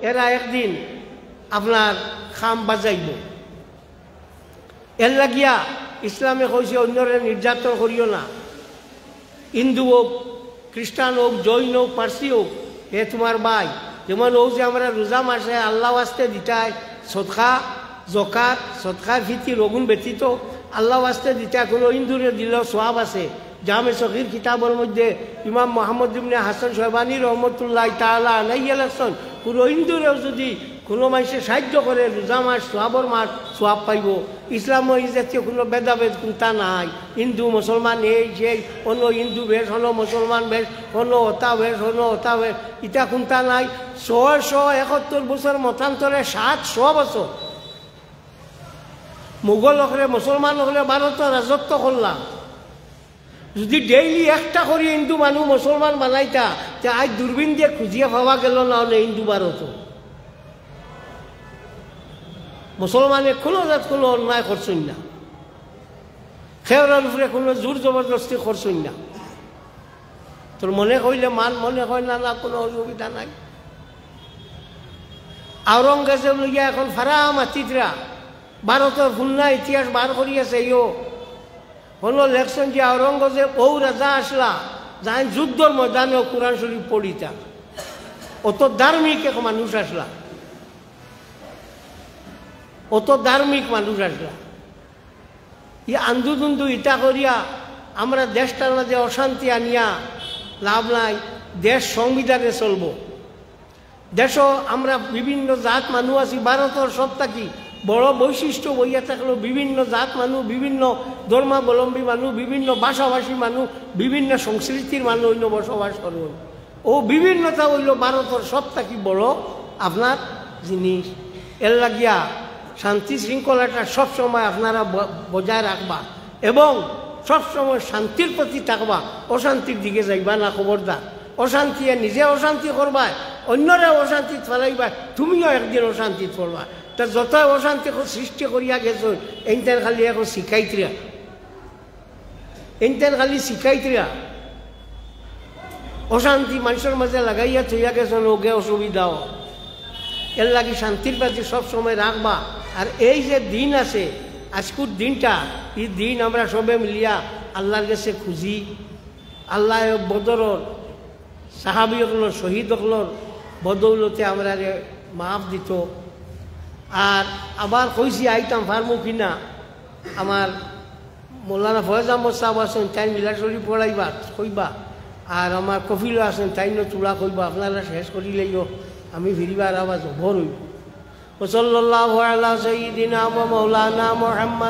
এরা একদিন আপনার খাম বাজাইব। এর লাগিয়া ইসলামে কইছে অন্যরে নির্যাতন করিও না। হিন্দু হোক, খ্রিস্টান হোক, জৈন হোক, পার্সি হোক, এ তোমার ভাই। যেমন ও যে আমরা রোজা মাসে আল্লাহ আসতে দিতায় সদকা জকাত, সদকা ভিত্তি রগুন ব্যতীত আল্লাহ আসতে দিতায় কোনো হিন্দুরে দিলেও সোয়াব আছে। জামে সগীর কিতাবের মধ্যে ইমাম মোহাম্মদ ইবনে হাসান শয়বানী রহমতুল্লাহ তাআলা আলাইহি লেখছেন, কোনো হিন্দুরেও যদি কোনো মানুষে সাহায্য করে রোজা মাস সোয়াবর মাস সোয়াব পাইব। ইসলাম এই জাতীয় কোনো ভেদাভেদ কোনটা নাই। হিন্দু মুসলমান এই সেই, অন্য হিন্দু বেশ, অন্য মুসলমান বেশ, অন্য হতা বেশ, অন্য হতা বেশ, ইটা কোনটা নাই। 671 বছর মতান্তরে 700 বছর মুঘল হলে মুসলমান হলে ভারত রাজত্ব করলাম। যদি ডেইলি একটা করে হিন্দু মানুষ মুসলমান বানাইতা, তে আজ দূরবীন দিয়ে খুঁজিয়ে পাওয়া গেল না হলে হিন্দু ভারত। মুসলমানের কোনো জাত কোনো অন্যায় করছেন না, খেয়ার উপরে কোনো জোর জবরদস্তি করছেন না। তোর মনে কইলে মান, মনে হয় না না, কোনো অসুবিধা নাই। আওরঙ্গজেব লইয়া এখন ফারা মাতিতরা ভারতের ভুন্না ইতিহাস বার করিয়াছে। ইও হলো লেখছেন যে আওরঙ্গজেব ও রাজা আসলা যাই যুদ্ধর ময়দানে কোরআন শরীফ পড়িতা, অত ধার্মিক এক মানুষ আসলা, অত ধার্মিক মানুষ আসলা। ই আন্দুদুন্দু ইটা করিয়া আমরা দেশটার মাঝে অশান্তি আনিয়া লাভ নাই। দেশ সংবিধানে চলব। দেশও আমরা বিভিন্ন জাত মানুষ আছি। ভারতের সবটা কি বড় বৈশিষ্ট্য বইয়া থাকলেও বিভিন্ন জাত মানুষ, বিভিন্ন ধর্মাবলম্বী মানুষ, বিভিন্ন ভাষাভাষী মানুষ, বিভিন্ন সংস্কৃতির মানুষ অন্য বসবাস করব। ও বিভিন্নতা হইল ভারতের সবটা কি বড় আপনার জিনিস। এর লাগিয়া শান্তি শৃঙ্খলাটা সবসময় আপনারা বজায় রাখবা এবং সবসময় শান্তির প্রতি থাকবা, অশান্তির দিকে যাইবা না। খবরদার, অশান্তি নিজে অশান্তি করবা, অন্যরা অশান্তি ফেলাইবা, তুমিও একদিন অশান্তি করবা। তা যত অশান্তি সৃষ্টি করিয়া গেছ এইটার খালি এখন শিখাইতরা, এইটার খালি শিখাইতরা অশান্তি মানুষের মাঝে লাগাইয়া থইয়া গেছেন, ওকে অসুবিধাও। এর লাগি শান্তির প্রতি সবসময় রাখবা। আর এই যে দিন আছে আজকুর দিনটা, এই দিন আমরা সবে মিলিয়া আল্লাহর কাছে খুঁজি। আল্লাহ বদরর সাহাবি হকলর, শহীদ হকলর বদৌলতে আমরা মাফ দিত। আর আবার কইছি আইতাম ফার্মু কিনা, আমার মৌলানা ফয়েজ আহমদ সাহেব আছেন, তাই মিলা শরীফ পড়াইবা কইবা। আর আমার কফিলও আছেন, তাই তুলা কইবা। আপনারা শেষ করিলেইও আমি ফিরিবার আওয়াজ ভর হইব। ওসল্লাল্লাহু আলা সাইয়্যিদিনা ওয়া মাওলানা মুহাম্মদ।